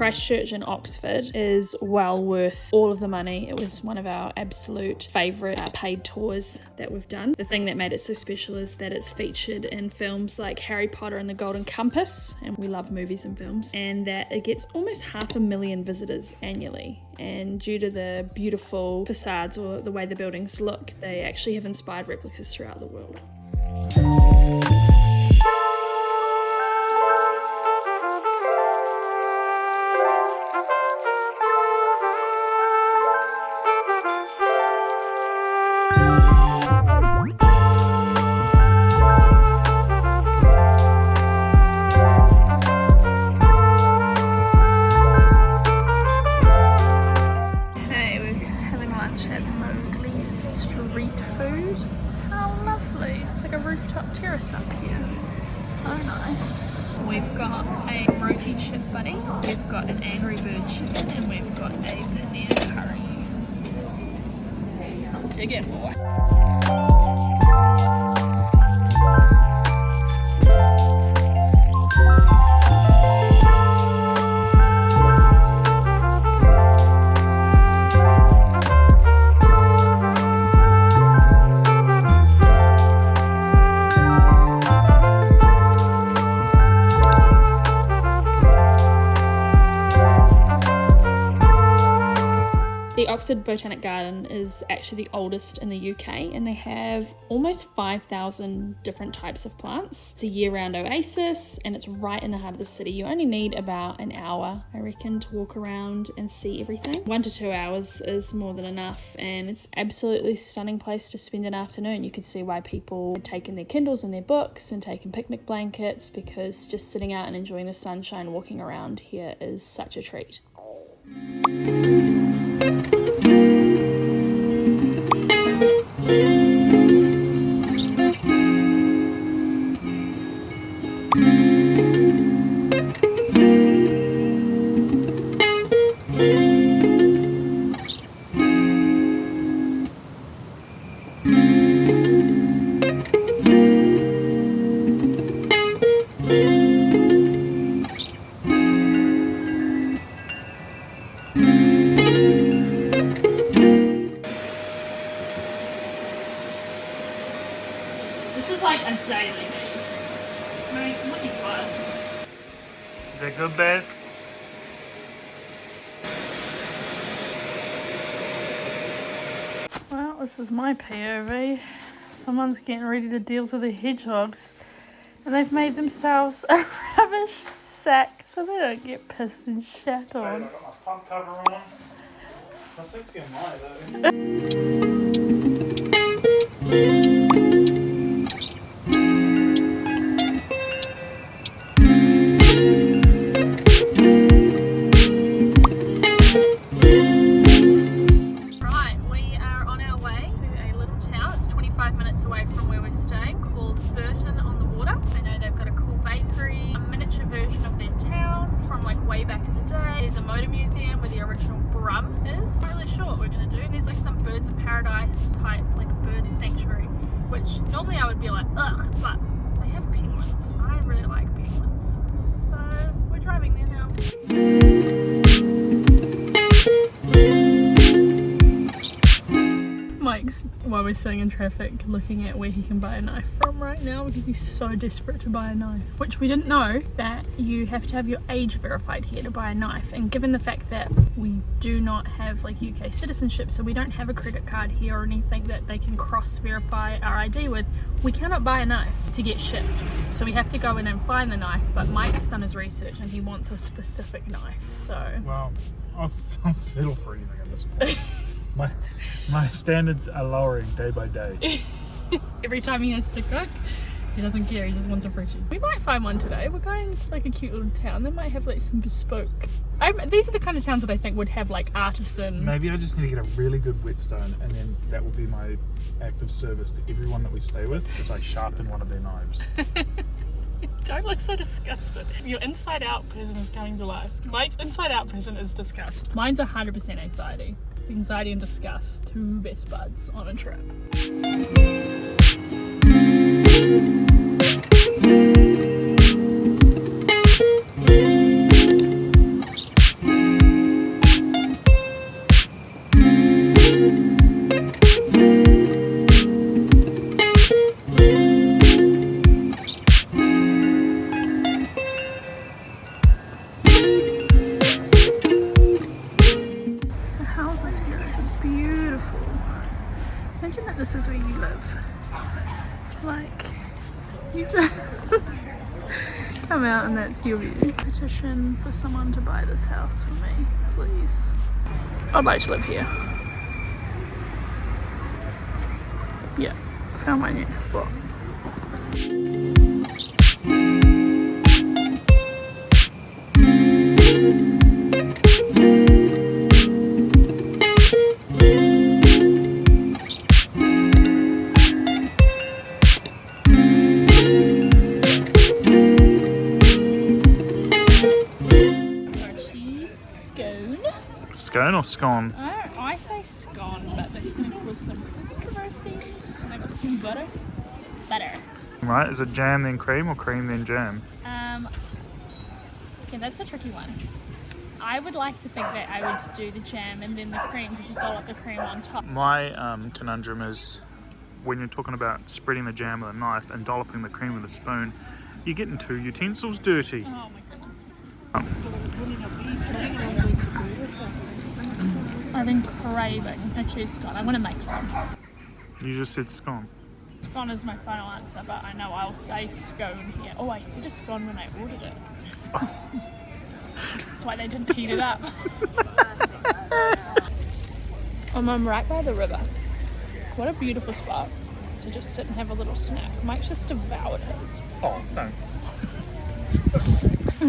Christchurch and Oxford is well worth all of the money. It was one of our absolute favourite paid tours that we've done. The thing that made it so special is that it's featured in films like Harry Potter and the Golden Compass, and we love movies and films, and that it gets almost 500,000 visitors annually. And due to the beautiful facades or the way the buildings look, they actually have inspired replicas throughout the world. Terrace up here, so nice. We've got a roti chip buddy, we've got an angry bird chicken, and we've got a paneer curry. Dig in, boy. The Oxford Botanic Garden is actually the oldest in the UK, and they have almost 5,000 different types of plants. It's a year-round oasis, and it's right in the heart of the city. You only need about an hour, I reckon, to walk around and see everything. 1 to 2 hours is more than enough, and it's absolutely stunning place to spend an afternoon. You can see why people had taken their Kindles and their books and taken picnic blankets, because just sitting out and enjoying the sunshine, walking around here is such a treat. This is like a daily need. I mean, what you got? Is that good, Bez? Well, this is my POV. Someone's getting ready to deal to the hedgehogs, and they've made themselves a rubbish sack so they don't get pissed and shat on. I've got my pump cover on. My sink's getting light though. Which normally I would be like, ugh, but they have penguins. I really like penguins. So we're driving there now. Mike's, while we're sitting in traffic, looking at where he can buy a knife from right now because he's so desperate to buy a knife. Which we didn't know that you have to have your age verified here to buy a knife. And given the fact that we do not have like UK citizenship, so we don't have a credit card here or anything that they can cross-verify our ID with, we cannot buy a knife to get shipped. So we have to go in and find the knife, but Mike's done his research and he wants a specific knife, so... Well, I'll settle for anything at this point. My standards are lowering day by day. Every time he has to cook, he doesn't care, he just wants a Fridgie. We might find one today. We're going to like a cute little town. They might have like some bespoke. These are the kind of towns that I think would have like artisan. Maybe I just need to get a really good whetstone, and then that will be my act of service to everyone that we stay with, is I sharpen one of their knives. Don't look so disgusted. Your inside out person is coming to life. Mike's inside out person is disgust. Mine's 100% anxiety. Anxiety and disgust, two best buds on a trip. this is where you live. Like, you just come out and that's your view. Petition for someone to buy this house for me, please. I'd like to live here. Yeah, found my next spot. Scone or scone? I say scone, but that's going to cause some controversy. And I got some butter. Right, is it jam then cream or cream then jam? Yeah, that's a tricky one. I would like to think that I would do the jam and then the cream, because you dollop the cream on top. My conundrum is when you're talking about spreading the jam with a knife and dolloping the cream with a spoon, you're getting two utensils dirty. Oh my goodness. I've been craving a cheese scone. I'm going to make some. You just said scone. Scone is my final answer, but I know I'll say scone here. Oh, I said a scone when I ordered it. That's why they didn't heat it up. I'm right by the river. What a beautiful spot to just sit and have a little snack. Mike's just devoured his. Oh, no.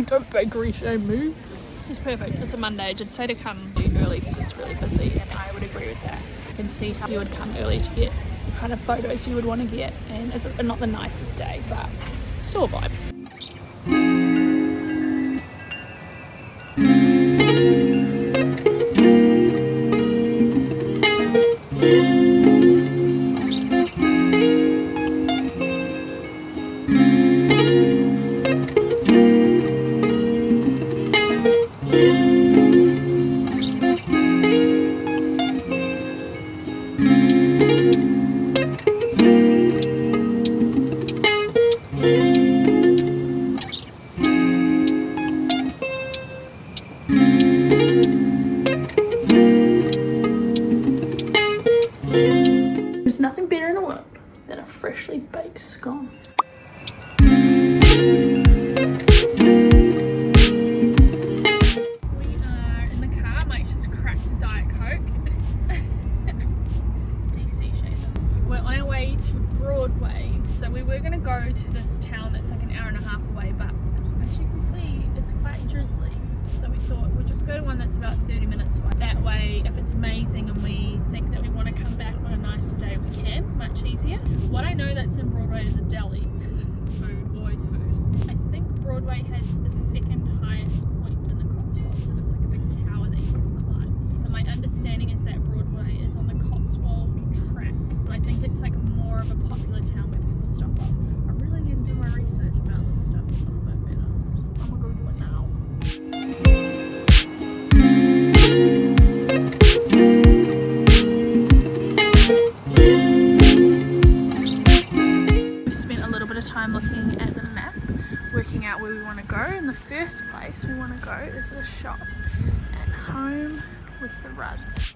Don't bakery shame me. This is perfect. It's a Monday. I did say to come early because it's really busy, and I would agree with that. I can see how you would come early to get the kind of photos you would want to get, and it's not the nicest day, but still a vibe. There's nothing better in the world than a freshly baked scone. We are in the car. Mike's just cracked a Diet Coke. DC shaver. We're on our way to Broadway. So we were going to go to this town that's like an hour and a half away, but as you can see, it's quite drizzly. So we thought we'd just go to one that's about 30 minutes away. That way, if it's amazing and we think that we want to come back on a nicer day, we can, much easier. What I know that's in Broadway is a deli. Food, always food. I think Broadway has the second highest point in the Cotswolds, and it's like a big tower that you can climb. And my understanding is that Broadway is on the Cotswold track. I think it's like more of a popular town where people stop off. I really need to do my research about this stuff a little bit better. I'm gonna go do it now. We've spent a little bit of time looking at the map, working out where we want to go, and the first place we want to go is the shop at Home with the Rudds.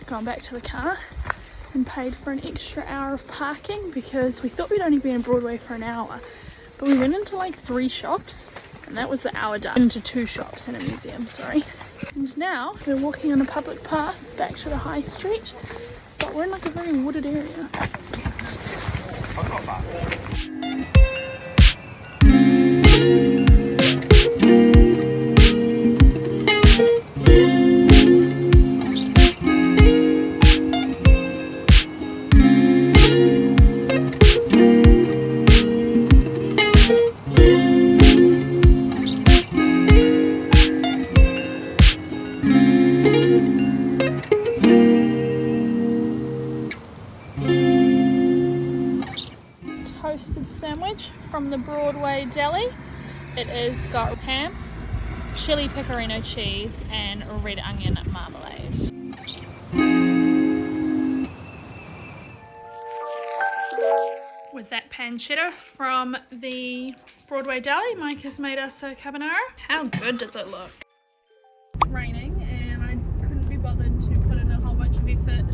Gone back to the car and paid for an extra hour of parking because we thought we'd only be in Broadway for an hour, But we went into like 3 shops and that was the hour done. Into 2 shops and a museum, sorry. And now we're walking on a public path back to the high street, but we're in like a very wooded area. Toasted sandwich from the Broadway deli. It is got ham, chili pecorino cheese and red onion marmalade. With that pancetta from the Broadway deli, Mike has made us a carbonara. How good does it look? It's raining and I couldn't be bothered to put in a whole bunch of effort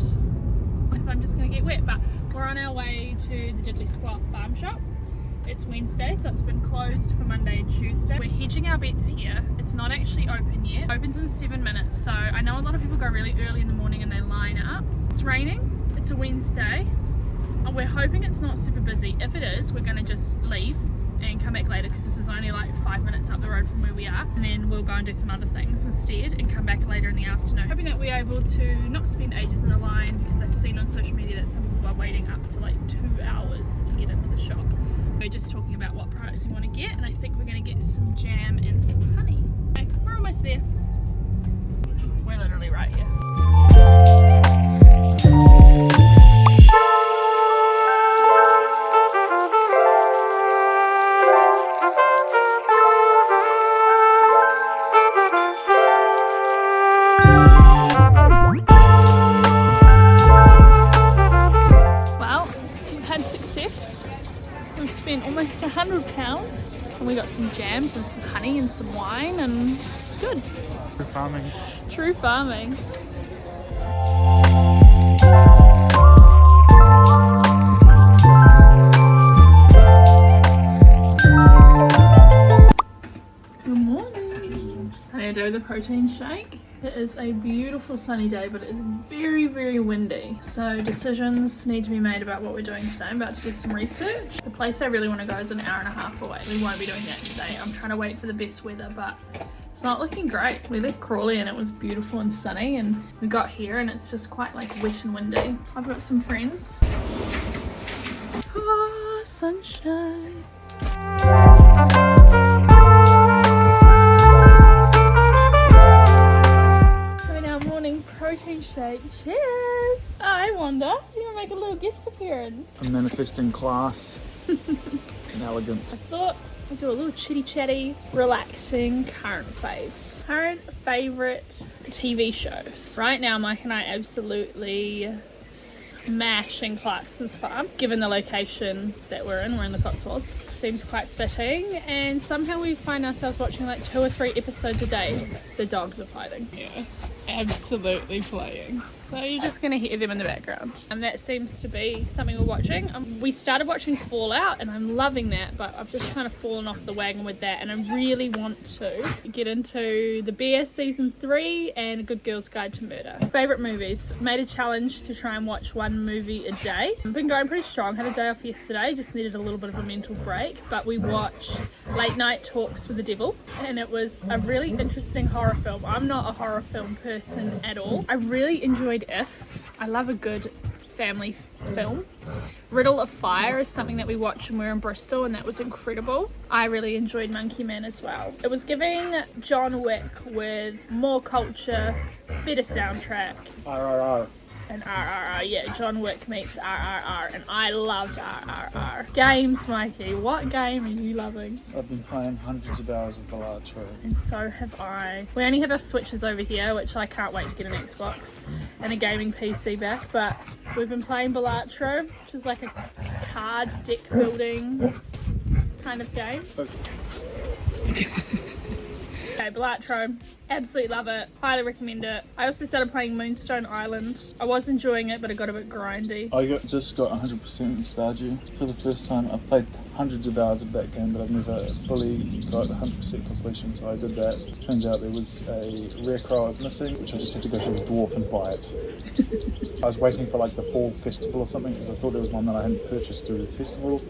if I'm just going to get wet, but we're on our way to the Diddley Squat Farm Shop. It's Wednesday, so it's been closed for Monday and Tuesday. We're hedging our bets here. It's not actually open yet. It opens in 7 minutes, so I know a lot of people go really early in the morning and they line up. It's raining, it's a Wednesday. We're hoping it's not super busy. If it is, we're going to just leave and come back later because this is only like 5 minutes up the road from where we are, and then we'll go and do some other things instead and come back later in the afternoon. Hoping that we're able to not spend ages in a line, because I've seen on social media that some people are waiting up to like 2 hours to get into the shop. We're just talking about what products we want to get, and I think we're going to get some jam and some honey. Okay, we're almost there. We're literally right here. Spent almost £100 and we got some jams and some honey and some wine, and it's good. True farming. True farming. Good morning. I'm gonna do the protein shake. It is a beautiful sunny day, but it is very, very windy. So decisions need to be made about what we're doing today. I'm about to do some research. The place I really want to go is an hour and a half away. We won't be doing that today. I'm trying to wait for the best weather, but it's not looking great. We left Crawley and it was beautiful and sunny, and we got here and it's just quite like wet and windy. I've got some friends. Ah, sunshine. Protein shake. Cheers! Hi, Wanda. You want to make a little guest appearance? I'm manifesting class and elegance. I thought I'd do a little chitty chatty, relaxing current faves. Current favourite TV shows. Right now, Mike and I absolutely smashing Clarkson's Farm. Given the location that we're in the Cotswolds. Seems quite fitting, and somehow we find ourselves watching like 2 or 3 episodes a day. The dogs are fighting. Yeah, absolutely playing. So you're just going to hear them in the background. And that seems to be something we're watching. We started watching Fallout and I'm loving that, but I've just kind of fallen off the wagon with that, and I really want to get into The Bear Season 3 and Good Girl's Guide to Murder. Favourite movies. Made a challenge to try and watch 1 movie a day. I've been going pretty strong. Had a day off yesterday, just needed a little bit of a mental break, but we watched Late Night Talks with the Devil, and it was a really interesting horror film. I'm not a horror film person at all. I really enjoyed If. I love a good family film. Riddle of Fire is something that we watched when we were in Bristol, and that was incredible. I really enjoyed Monkey Man as well. It was giving John Wick with more culture, better soundtrack. RRR. And RRR, yeah, John Wick meets RRR, and I loved RRR. Games, Mikey, what game are you loving? I've been playing hundreds of hours of Balatro. And so have I. We only have our Switches over here, which I can't wait to get an Xbox and a gaming PC back, but we've been playing Balatro, which is like a card deck building kind of game. Okay, Balatro. Absolutely love it. Highly recommend it. I also started playing Moonstone Island. I was enjoying it, but it got a bit grindy. I just got 100% in Stardew for the first time. I've played hundreds of hours of that game, but I've never fully got 100% completion, so I did that. Turns out there was a rare crow I was missing, which I just had to go to the dwarf and buy it. I was waiting for like the fall festival or something, because I thought there was one that I hadn't purchased through the festival,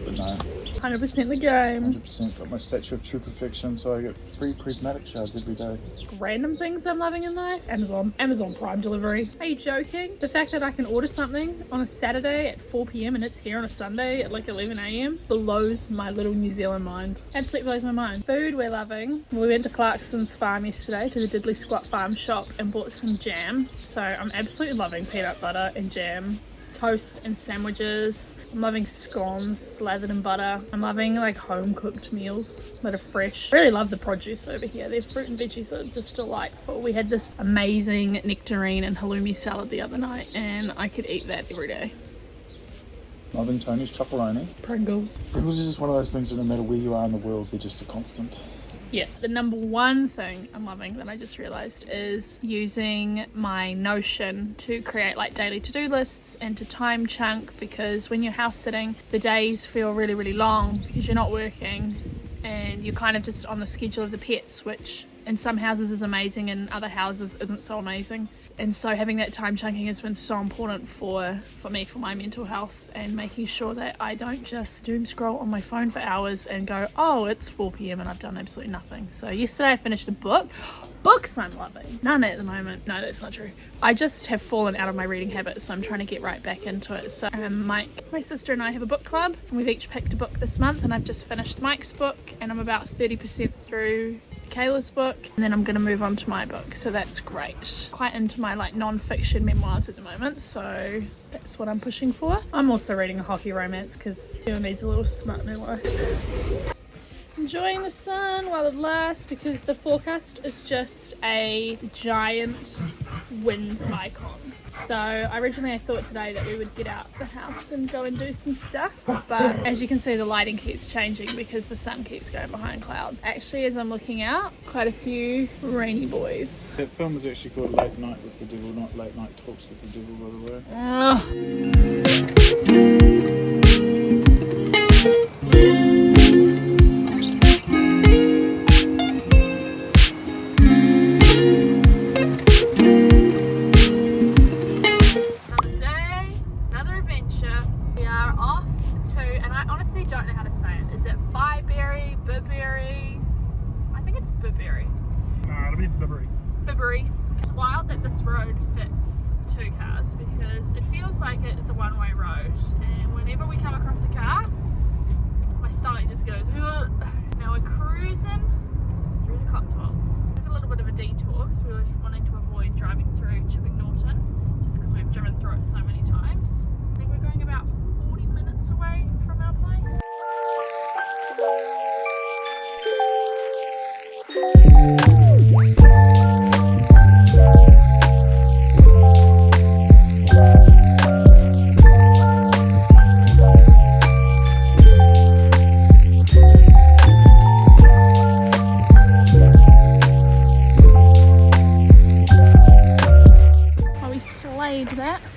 but no. 100% the game. 100% got my statue of true perfection, so I get free prismatic shards every day. Random things I'm loving in life. Amazon Prime delivery. Are you joking? The fact that I can order something on a Saturday at 4 p.m. and it's here on a Sunday at like 11 a.m. blows my little New Zealand mind. Absolutely blows my mind. Food we're loving. We went to Clarkson's farm yesterday, to the Diddley Squat farm shop, and bought some jam. So I'm absolutely loving peanut butter and jam. Toast and sandwiches. I'm loving scones slathered in butter. I'm loving like home cooked meals that are fresh. I really love the produce over here. Their fruit and veggies are just delightful. We had this amazing nectarine and halloumi salad the other night, and I could eat that every day. Loving Tony's chocolonely. Pringles. Pringles is just one of those things that no matter where you are in the world, they're just a constant. Yeah, the number one thing I'm loving that I just realized is using my Notion to create like daily to-do lists and to time chunk, because when you're house sitting, the days feel really, really long because you're not working and you're kind of just on the schedule of the pets, which in some houses is amazing and other houses isn't so amazing. And so having that time chunking has been so important for me, for my mental health, and making sure that I don't just doom scroll on my phone for hours and go, oh, it's 4 p.m. and I've done absolutely nothing. So yesterday I finished a book. Books I'm loving. None at the moment. No, that's not true. I just have fallen out of my reading habit, so I'm trying to get right back into it. So Mike, my sister and I have a book club, and we've each picked a book this month, and I've just finished Mike's book and I'm about 30% through Kayla's book, and then I'm going to move on to my book, so that's great. Quite into my like non-fiction memoirs at the moment, so that's what I'm pushing for. I'm also reading a hockey romance because it needs a little smut in her life. Enjoying the sun while it lasts, because the forecast is just a giant wind icon. So originally I thought today that we would get out the house and go and do some stuff, but as you can see the lighting keeps changing because the sun keeps going behind clouds. Actually, as I'm looking out, quite a few rainy boys. That film was actually called Late Night with the Devil, not Late Night Talks with the Devil, by the way. It's wild that this road fits 2 cars, because it feels like it is a one-way road, and whenever we come across a car, my stomach just goes, ugh. Now we're cruising through the Cotswolds. We took a little bit of a detour because we were wanting to avoid driving through Chipping Norton, just because we've driven through it so many times. I think we're going about 40 minutes away from our place.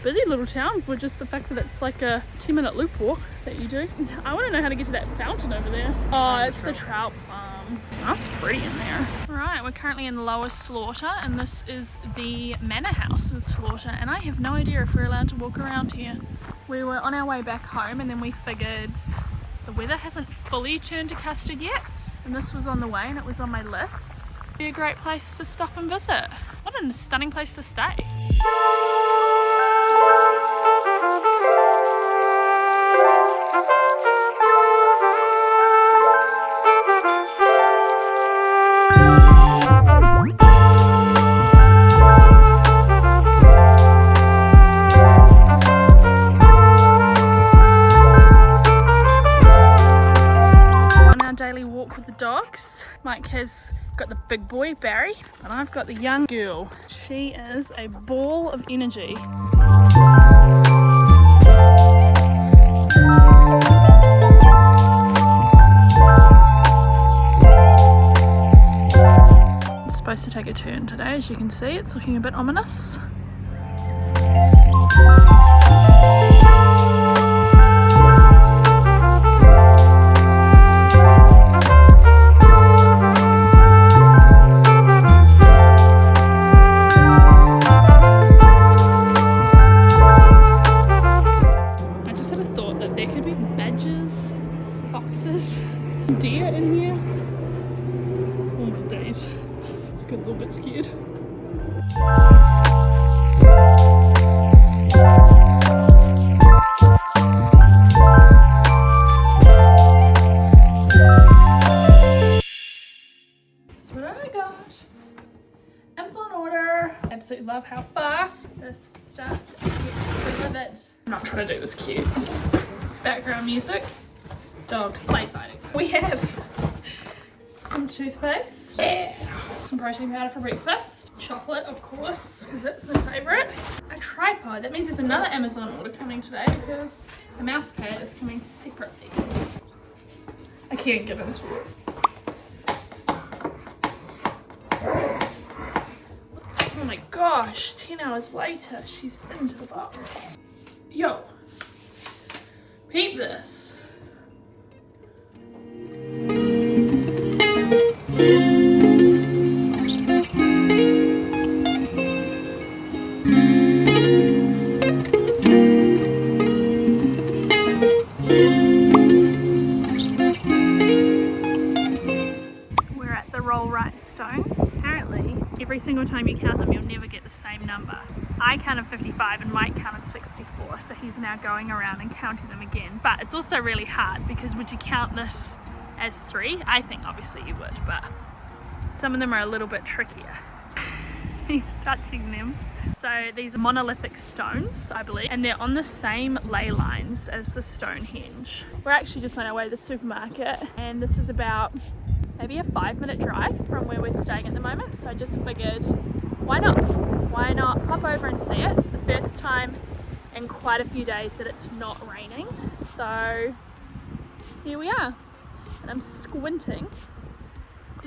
Busy little town for just the fact that it's like a 10-minute loop walk that you do. I want to know how to get to that fountain over there. Oh, it's the trout farm. That's pretty in there. Alright, we're currently in Lower Slaughter, and this is the manor house in Slaughter, and I have no idea if we're allowed to walk around here. We were on our way back home, and then we figured the weather hasn't fully turned to custard yet, and this was on the way and it was on my list. It'd be a great place to stop and visit. What a stunning place to stay. Daily walk with the dogs. Mike has got the big boy Barry, and I've got the young girl. She is a ball of energy. It's supposed supposed to take a turn today, as you can see. It's looking a bit ominous. I just had a thought that there could be badgers, foxes, deer in here. Oh my days. Just got a little bit scared. So what have I got? Amazon order. Absolutely love how fast this stuff gets delivered. I'm not trying to do this cute. Background music. Dogs play fighting. We have some toothpaste. Yeah. Some protein powder for breakfast. Chocolate, of course, because it's my favourite. A tripod. That means there's another Amazon order coming today because the mouse pad is coming separately. I can't get into it. Oh my gosh, 10 hours later, she's into the box. Yo, peep this. We're at the Rollright Stones. Apparently, every single time you count them, you'll never get the same number. I counted 55 and Mike counted 64, so he's now going around and counting them again. But it's also really hard because would you count this as 3? I think obviously you would, but some of them are a little bit trickier. He's touching them. So these are monolithic stones, I believe, and they're on the same ley lines as the Stonehenge. We're actually just on our way to the supermarket, and this is about maybe a 5-minute drive from where we're staying at the moment. So I just figured, why not? Why not pop over and see it? It's the first time in quite a few days that it's not raining. So here we are. And I'm squinting.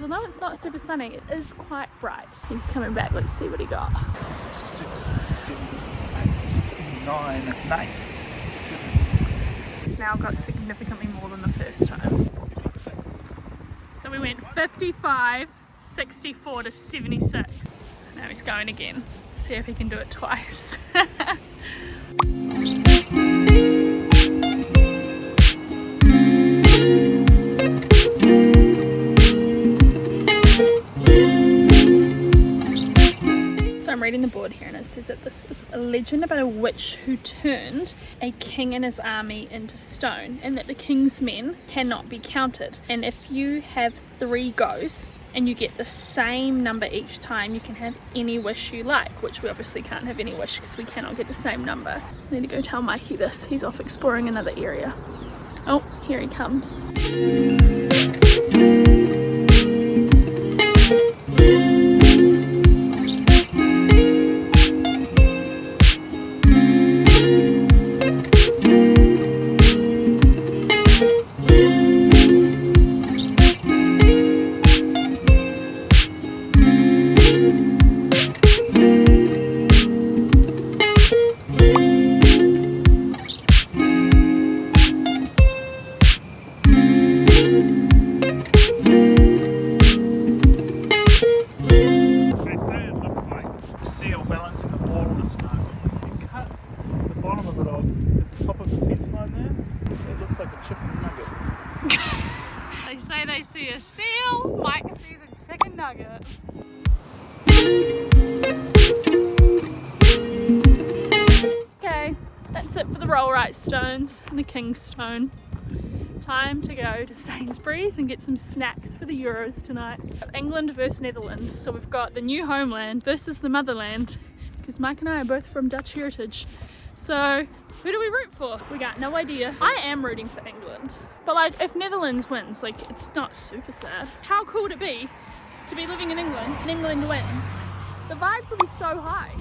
Although it's not super sunny, it is quite bright. He's coming back, let's see what he got. 66, 67, 68, 69, nice. It's now got significantly more than the first time. So we went 55, 64 to 76. Now he's going again. See if he can do it twice. So I'm reading the board here and it says that this is a legend about a witch who turned a king and his army into stone, and that the king's men cannot be counted. And if you have 3 goes and you get the same number each time, you can have any wish you like, which we obviously can't have any wish because we cannot get the same number. I need to go tell Mikey this. He's off exploring another area. Oh, here he comes. They say they see a seal, Mike sees a chicken nugget. Okay, that's it for the Rollright Stones and the King's Stone. Time to go to Sainsbury's and get some snacks for the Euros tonight. England versus Netherlands, so we've got the new homeland versus the motherland, because Mike and I are both from Dutch heritage. So who do we root for? We got no idea. I am rooting for England, but like if Netherlands wins, like it's not super sad. How cool would it be to be living in England and England wins? The vibes will be so high.